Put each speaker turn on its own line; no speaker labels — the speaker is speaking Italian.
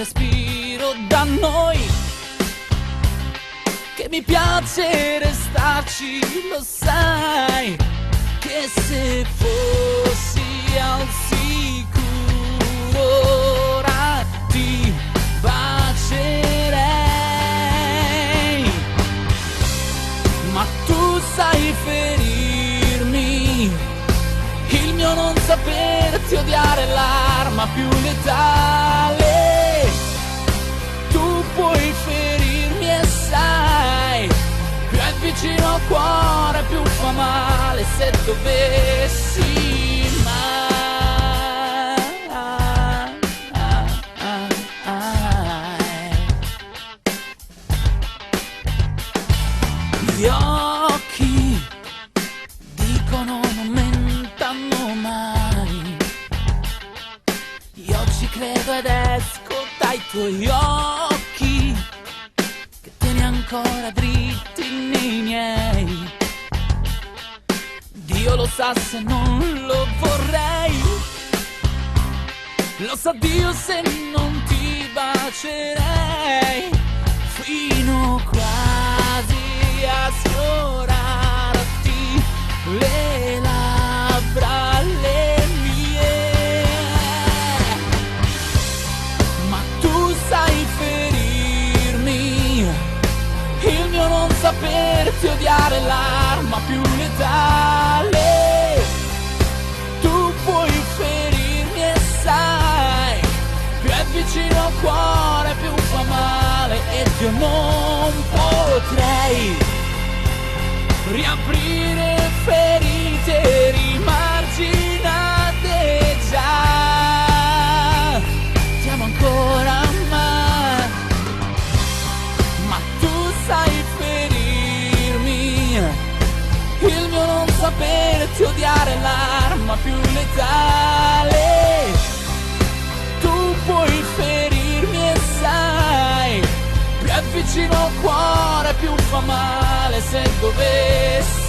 respiro da noi, che mi piace restarci, lo sai, che se fossi al sicuro ora ti bacerei, ma tu sai ferirmi, il mio non saperti odiare è l'arma più letale. Tu puoi ferirmi e sai, più è vicino al cuore più fa male se dovessi mai. Gli occhi dicono non mentano mai, io ci credo ed esco dai tuoi occhi, che tieni ancora dritti nei miei. Dio lo sa se non lo vorrei, lo sa Dio se non ti bacerei, fino quasi a sfiorarti le labbra, le mie. Ma tu sai ferirmi, il mio non saperti odiare è l'arma più letale. Tu puoi ferirmi e sai, più è vicino al cuore più fa male, ed io non potrei riaprire ferite rimarginate già. Ti amo ancora ma tu sai ferirmi, il mio non saperti odiare è l'arma più letale. Tu puoi ferirmi e sai, più è vicino al cuore più fa male se dovessi